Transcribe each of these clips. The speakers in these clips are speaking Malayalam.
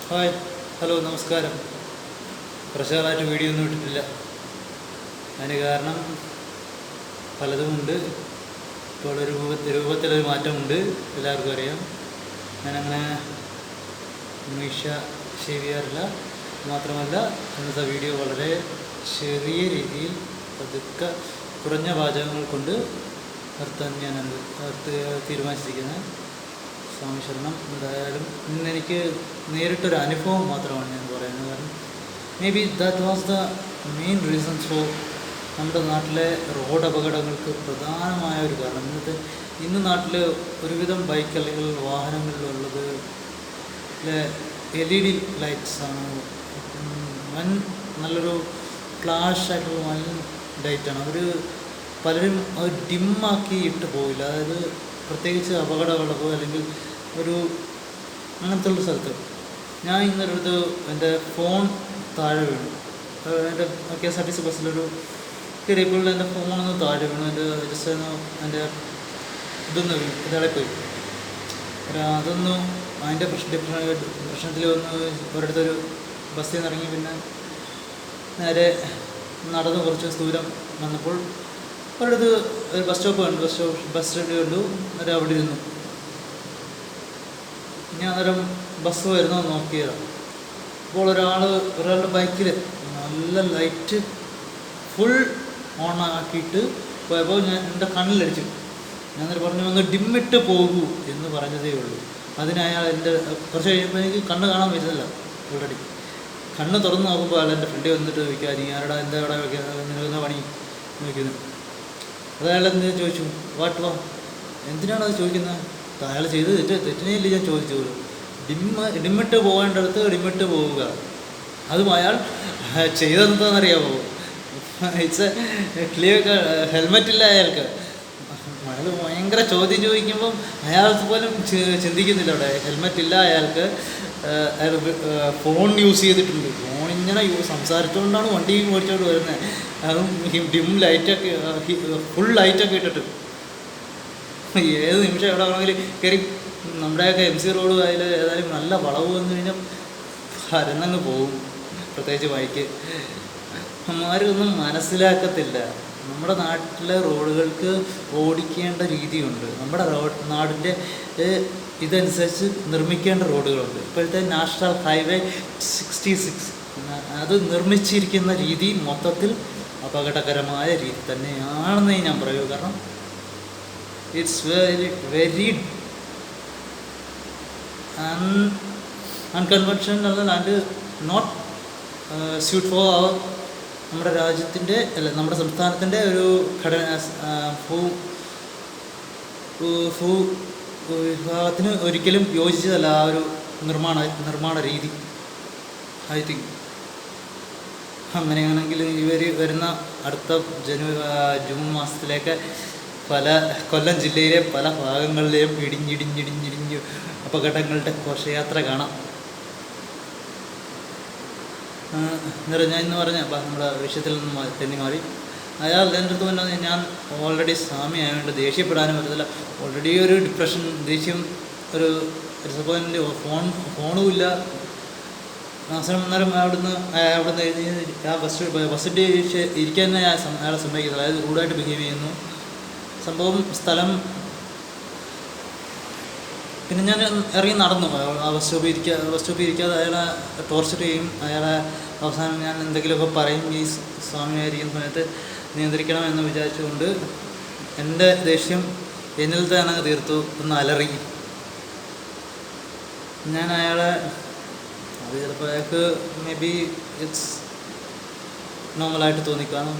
ഹായ്, ഹലോ, നമസ്കാരം. കുറച്ച് കാലമായിട്ട് വീഡിയോ ഒന്നും ഇട്ടിട്ടില്ല. അതിന് കാരണം പലതുമുണ്ട്. ഇപ്പോൾ ഒരു രൂപത്തിലൊരു മാറ്റമുണ്ട്, എല്ലാവർക്കും അറിയാം. ഞാനങ്ങനെ മീശ ഷേവ് ചെയ്യാറില്ല. മാത്രമല്ല, ഇന്നത്തെ വീഡിയോ വളരെ ചെറിയ രീതിയിൽ പതുക്കെ കുറഞ്ഞ പാചകങ്ങൾ കൊണ്ട് നിർത്താൻ ഞാൻ തീരുമാനിച്ചിരിക്കുന്നത്. സ്വാമി ശരണം. എന്തായാലും ഇന്നെനിക്ക് നേരിട്ടൊരു അനുഭവം മാത്രമാണ് ഞാൻ പറയുന്നത്. കാരണം may be that was the main reasons for നമ്മുടെ നാട്ടിലെ റോഡ് അപകടങ്ങൾക്ക് പ്രധാനമായ ഒരു കാരണം. ഇന്ന് നാട്ടിൽ ഒരുവിധം ബൈക്ക് അല്ലെങ്കിൽ വാഹനങ്ങളിലുള്ളത് LED ലൈറ്റ്സ് ആണ്. നല്ലൊരു ഫ്ലാഷ് ആയിട്ടുള്ള ലൈറ്റാണ്. പലരും അത് ഡിമ്മാക്കി ഇട്ട് പോയില്ല. അതായത് പ്രത്യേകിച്ച് അപകടമുള്ളപ്പോൾ അല്ലെങ്കിൽ അങ്ങനത്തെ ഉള്ള സ്ഥലത്ത്. ഞാൻ ഇന്നൊരിടത്ത് എൻ്റെ ഫോൺ താഴെ വീണു. എൻ്റെ KSRTC ബസ്സിലൊരു കയറിയപ്പോൾ എൻ്റെ ഫോണൊന്ന് താഴെ വീണു. ജസ്റ്റ് എൻ്റെ ഇതാളെപ്പോയി. അതൊന്നും അതിൻ്റെ പ്രശ്നത്തിൽ ഒരിടത്തൊരു ബസ്സിൽ നിന്ന് ഇറങ്ങി പിന്നെ നേരെ നടന്ന് കുറച്ച് ദൂരം വന്നപ്പോൾ ഒരിടത്ത് ഒരു ബസ് സ്റ്റോപ്പ് കണ്ടു. നേരെ അവിടെ ഇരുന്നു. ഞാൻ അന്നേരം ബസ് വരുന്നോ നോക്കിയതാണ്. അപ്പോൾ ഒരാളുടെ ബൈക്കിൽ നല്ല ലൈറ്റ് ഫുൾ ഓൺ ആക്കിയിട്ട് പോയപ്പോൾ എൻ്റെ കണ്ണിലടിച്ചു. ഞാൻ പറഞ്ഞു, ഒന്ന് ഡിമ്മിട്ട് പോകൂ എന്ന് പറഞ്ഞതേ ഉള്ളൂ. അതിനയാൾ കുറച്ച് കഴിയുമ്പോൾ എനിക്ക് കണ്ണ് കാണാൻ പറ്റുന്നില്ല. ഓൾറെഡി കണ്ണ് തുറന്ന് നോക്കുമ്പോൾ അയാൾ എൻ്റെ ഫ്രണ്ടിൽ വന്നിട്ട് ചോദിക്കുക, നീ ആരുടെ എന്താ ഇവിടെ നിൽക്കുന്ന പണി നോക്കുന്നു. അതയാൾ എന്ത് ചോദിച്ചു, വാ എന്തിനാണ് അത് ചോദിക്കുന്നത്? അയാൾ ചെയ്ത് തെറ്റിനെയില്ല ഞാൻ ചോദിച്ചോളൂ. ഡിമ്മിട്ട് പോകേണ്ടടുത്ത് ഡിമ്മിട്ട് പോവുക. അതും അയാൾ ചെയ്തെന്താണെന്നറിയാമോ? It's clear. ഹെൽമെറ്റില്ല അയാൾക്ക്. അയാൾ ഭയങ്കര ചോദ്യം ചോദിക്കുമ്പം അയാൾ പോലും ചിന്തിക്കുന്നില്ല. അവിടെ ഹെൽമെറ്റ് ഇല്ല അയാൾക്ക്. അയാൾ ഫോൺ യൂസ് ചെയ്തിട്ടുണ്ട്. ഫോൺ ഇങ്ങനെ സംസാരിച്ചുകൊണ്ടാണ് വണ്ടി ഓടിച്ചോണ്ട് വരുന്നത്. അതും ഡിം ലൈറ്റൊക്കെ ഫുൾ ലൈറ്റൊക്കെ ഇട്ടിട്ട് ഏത് നിമിഷം എവിടെ വേണമെങ്കിൽ കയറി. നമ്മുടെയൊക്കെ MC റോഡ് അതിൽ ഏതായാലും നല്ല വളവ് വന്നു കഴിഞ്ഞാൽ പരന്നങ്ങ് പോകും. പ്രത്യേകിച്ച് ബൈക്ക്. അമ്മമാരൊന്നും മനസ്സിലാക്കത്തില്ല. നമ്മുടെ നാട്ടിലെ റോഡുകൾക്ക് ഓടിക്കേണ്ട രീതിയുണ്ട്. നമ്മുടെ നാടിൻ്റെ ഇതനുസരിച്ച് നിർമ്മിക്കേണ്ട റോഡുകളുണ്ട്. ഇപ്പോഴത്തെ നാഷണൽ ഹൈവേ 66 അത് നിർമ്മിച്ചിരിക്കുന്ന രീതി മൊത്തത്തിൽ അപകടകരമായ രീതി തന്നെയാണെന്നേ ഞാൻ പറയൂ. കാരണം it's very unconventional and not suit for നമ്മുടെ രാജ്യത്തിൻ്റെ നമ്മുടെ സംസ്ഥാനത്തിൻ്റെ ഒരു വിഭാഗത്തിന് ഒരിക്കലും യോജിച്ചതല്ല ആ ഒരു നിർമ്മാണ രീതി. ഐ തിങ്ക് അങ്ങനെയാണെങ്കിൽ ഇവർ വരുന്ന അടുത്ത ജൂൺ മാസത്തിലേക്ക് കൊല്ലം ജില്ലയിലെ പല ഭാഗങ്ങളിലെയും ഇടിഞ്ഞിടിഞ്ഞ് അപകടങ്ങളുടെ ഘോഷയാത്ര കാണാം. ഞാൻ ഇന്ന് പറഞ്ഞ നമ്മുടെ വിഷയത്തിൽ നിന്ന് തെന്നി മാറി. അയാൾ എൻ്റെ അടുത്ത് പറഞ്ഞാൽ ഞാൻ ഓൾറെഡി സ്വാമിയായതുകൊണ്ട് ദേഷ്യപ്പെടാനും പറ്റത്തില്ല. ഓൾറെഡി ഒരു ഡിപ്രഷൻ, ദേഷ്യം, ഒരു ഡിസപ്പോയിൻമെൻറ്റ്, ഫോണും ഇല്ല. അന്നേരം അവിടുന്ന് ആ ബസ്സിൻ്റെ ഇരിക്കാൻ തന്നെ അയാളെ സമ്മതിക്കുന്നത്. അതായത് റൂഡായിട്ട് ബിഹേവ് ചെയ്യുന്നു. സംഭവം സ്ഥലം. പിന്നെ ഞാൻ ഇറങ്ങി നടന്നു. ആ ബസ് സ്റ്റോപ്പിൽ ഇരിക്കാതെ അയാളെ ടോർച്ചർ ചെയ്യും. അയാളെ അവസാനം ഞാൻ എന്തെങ്കിലുമൊക്കെ പറയും. ഈ സ്വാമിയായിരിക്കുന്ന സമയത്ത് നിയന്ത്രിക്കണം എന്ന് വിചാരിച്ചുകൊണ്ട് എൻ്റെ ദേഷ്യം എന്നിൽ തന്നെ തീർത്തു. ഒന്ന് അലറി ഞാൻ അയാളെ. അത് ചിലപ്പോൾ അയാൾക്ക് മേ ബി ഇറ്റ്സ് നോർമലായിട്ട് തോന്നിക്കാണും.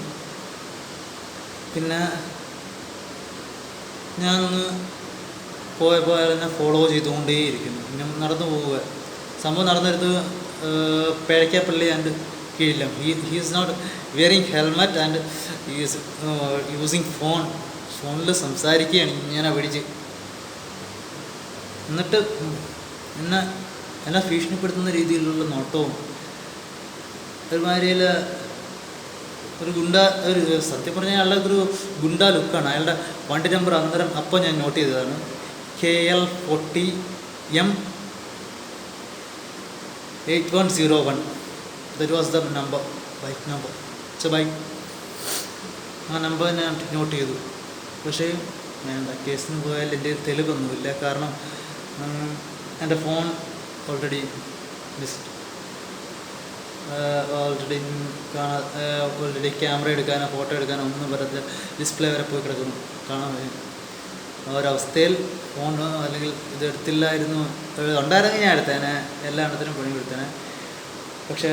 പിന്നെ ഞാനൊന്ന് പോയപ്പോൾ അയാൾ എന്നെ ഫോളോ ചെയ്തുകൊണ്ടേയിരിക്കുന്നു. പിന്നെ നടന്നു പോവുക. സംഭവം നടന്നെടുത്ത് പേഴയ്ക്കാപ്പള്ളി ആൻഡ് കീഴിലും. He is not wearing helmet and is using ഫോണിൽ സംസാരിക്കുകയാണ് ഇങ്ങനെ പിടിച്ച്. എന്നിട്ട് എന്നെ ഭീഷണിപ്പെടുത്തുന്ന രീതിയിലുള്ള നോട്ടവും ഒരുമാതിരിയിൽ ഒരു സത്യം പറഞ്ഞാൽ അയാളുടെ ഒരു ഗുണ്ട ലുക്കാണ്. അയാളുടെ വണ്ടി നമ്പർ അന്നേരം അപ്പോൾ ഞാൻ നോട്ട് ചെയ്തതാണ്. KL40M 8101. That was the number, bike number. It's a bike. ആ നമ്പർ ഞാൻ നോട്ട് ചെയ്തു. പക്ഷേ വേണ്ട, കേസിന് പോയാൽ എൻ്റെ തെളിവൊന്നുമില്ല. കാരണം എൻ്റെ ഫോൺ ഓൾറെഡി ഓൾറെഡി ക്യാമറ എടുക്കാനോ ഫോട്ടോ എടുക്കാനോ ഒന്നും പറ്റാത്ത ഡിസ്പ്ലേ വരെ പോയി കിടക്കുന്നു. കാണാൻ ഒരവസ്ഥയിൽ ഫോൺ അല്ലെങ്കിൽ ഇതെടുത്തില്ലായിരുന്നു. ഉണ്ടായിരുന്നെങ്കിൽ ഞാൻ എടുത്തേനെ, എല്ലാ എണ്ണത്തിനും പണി കൊടുത്തേനെ. പക്ഷേ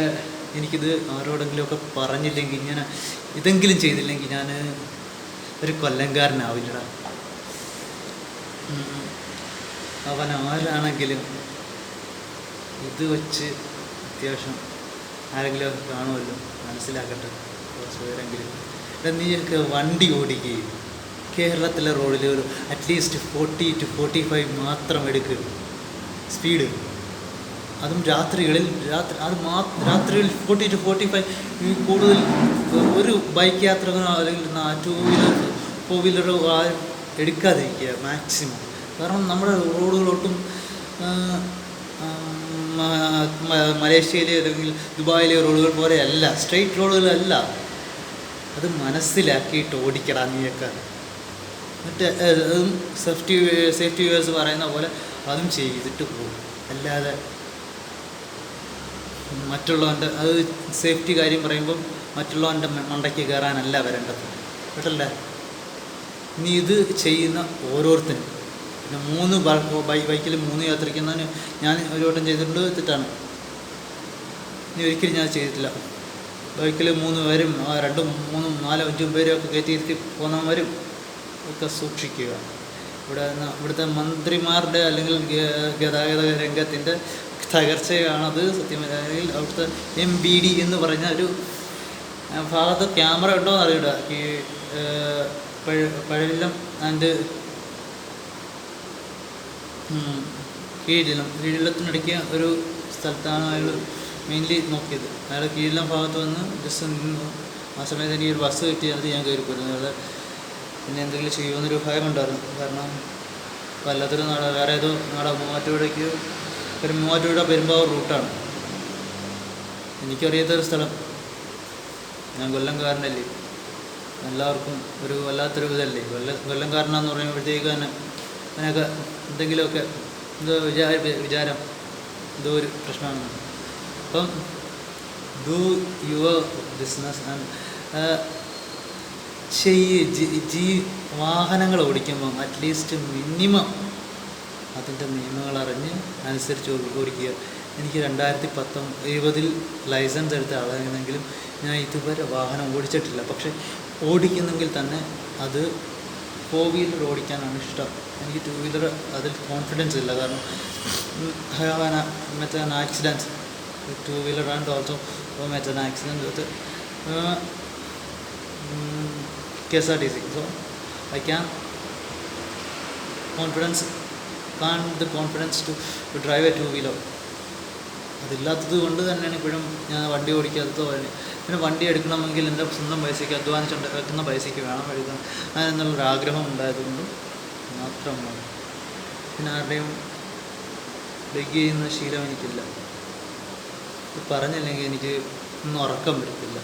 എനിക്കിത് ആരോടെങ്കിലുമൊക്കെ പറഞ്ഞില്ലെങ്കിൽ, ഇങ്ങനെ ഇതെങ്കിലും ചെയ്തില്ലെങ്കിൽ ഞാൻ ഒരു കൊല്ലംകാരനാവില്ലടാ. അവൻ ആരാണെങ്കിലും ഇത് വെച്ച് അത്യാവശ്യം ആരെങ്കിലും കാണുമല്ലോ, മനസ്സിലാക്കട്ടെ കുറച്ച് പേരെങ്കിലും. നീയൊക്കെ വണ്ടി ഓടിക്കുകയും കേരളത്തിലെ റോഡിൽ ഒരു അറ്റ്ലീസ്റ്റ് 40 to 45 മാത്രം എടുക്കുക സ്പീഡ്. അതും രാത്രികളിൽ. രാത്രികളിൽ 40 to 45 കൂടുതൽ ഒരു ബൈക്ക് യാത്രകനോ അല്ലെങ്കിൽ 2 വീലർ 4 വീലറോ ആരും എടുക്കാതിരിക്കുക മാക്സിമം. കാരണം നമ്മുടെ റോഡുകളൊട്ടും മലേഷ്യയിലെ അല്ലെങ്കിൽ ദുബായിലെ റോഡുകൾ പോലെയല്ല, സ്ട്രെയിറ്റ് റോഡുകളല്ല. അത് മനസ്സിലാക്കിയിട്ട് ഓടിക്കടാ നീയൊക്കെ. എന്നിട്ട് അതും സേഫ്റ്റി വ്യൂവേഴ്സ് പറയുന്ന പോലെ അതും ചെയ്തിട്ട് പോകും. അല്ലാതെ മറ്റുള്ളവൻ്റെ അത് സേഫ്റ്റി കാര്യം പറയുമ്പം മറ്റുള്ളവൻ്റെ മണ്ടയ്ക്ക് കയറാനല്ല വരേണ്ടത്, കേട്ടല്ലേ? നീ ഇത് ചെയ്യുന്ന ഓരോരുത്തരും, പിന്നെ 3 ബൈക്കിൽ 3 യാത്രയ്ക്കുന്നതിന് ഞാൻ ഒരു വട്ടം ചെയ്തിട്ടുണ്ട്, തെറ്റാണ്. ഇനി ഒരിക്കലും ഞാൻ ചെയ്തിട്ടില്ല. ബൈക്കിൽ 3 പേരും 2, 3, 4, 5 പേരും ഒക്കെ കയറ്റി പോകുന്നവരും ഒക്കെ സൂക്ഷിക്കുക. ഇവിടുത്തെ മന്ത്രിമാരുടെ അല്ലെങ്കിൽ ഗതാഗത രംഗത്തിൻ്റെ തകർച്ചയാണത് സത്യം. അല്ലെങ്കിൽ അവിടുത്തെ MBD എന്ന് പറഞ്ഞ ഒരു ഭാഗത്ത് ക്യാമറ ഉണ്ടോ എന്ന് അറിയില്ല. ഈ പഴയിലം ആൻഡ് കീഴിലത്തിനിടയ്ക്ക് ഒരു സ്ഥലത്താണ് അയാൾ മെയിൻലി നോക്കിയത്. അയാൾ കീഴിലം ഭാഗത്ത് വന്ന് ജസ്റ്റ് നിന്നു. ആ സമയത്ത് എനിക്ക് ഒരു ബസ് കിട്ടിയത് ഞാൻ കയറി പോയിരുന്നു. അയാൾ പിന്നെ എന്തെങ്കിലും ചെയ്യുമെന്നൊരു ഭയമുണ്ടായിരുന്നു. കാരണം വല്ലാത്തൊരു വേറെ ഏതോ മൂവാറ്റുപുഴയ്ക്ക് മൂവാറ്റുപുഴ പെരുമ്പാവൂർ റൂട്ടാണ്. എനിക്കറിയാത്തൊരു സ്ഥലം. ഞാൻ കൊല്ലംകാരനല്ലേ, എല്ലാവർക്കും ഒരു വല്ലാത്തൊരു ഇതല്ലേ. കൊല്ലംകാരനാന്ന് പറയുമ്പോഴത്തേക്ക് തന്നെ അതിനൊക്കെ എന്തെങ്കിലുമൊക്കെ എന്തോ വിചാരം എന്തോ ഒരു പ്രശ്നമാണ്. അപ്പം ഡു യുവർ ബിസിനസ് ആൻഡ് വാഹനങ്ങൾ ഓടിക്കുമ്പം അറ്റ്ലീസ്റ്റ് മിനിമം അതിൻ്റെ നിയമങ്ങളറിഞ്ഞ് അനുസരിച്ച് ഓടിക്കുക. എനിക്ക് 2020 ലൈസൻസ് എടുത്ത ആളാണെങ്കിലും ഞാൻ ഇതുവരെ വാഹനം ഓടിച്ചിട്ടില്ല. പക്ഷേ ഓടിക്കുന്നെങ്കിൽ തന്നെ അത് 4 വീലർ ഓടിക്കാനാണ് ഇഷ്ടം. എനിക്ക് 2 വീലർ അതിൽ കോൺഫിഡൻസ് ഇല്ല. കാരണം met an accident with 2 wheeler and also met an accident with KSRTC. So I can the confidence to drive a 2 wheeler. അതില്ലാത്തത് കൊണ്ട് തന്നെയാണ് ഇപ്പോഴും ഞാൻ വണ്ടി ഓടിക്കാത്തത്. പിന്നെ വണ്ടി എടുക്കണമെങ്കിൽ എൻ്റെ സ്വന്തം പൈസയ്ക്ക് വെക്കുന്ന പൈസയ്ക്ക് വേണം എടുക്കണം എന്നുള്ളൊരാഗ്രഹം ഉണ്ടായതുകൊണ്ട് മാത്രമാണ്. പിന്നെ ആരുടെയും ബെഗ് ചെയ്യുന്ന ശീലം എനിക്കില്ല. പറഞ്ഞില്ലെങ്കിൽ എനിക്ക് ഒന്നും ഉറക്കം വരത്തില്ല.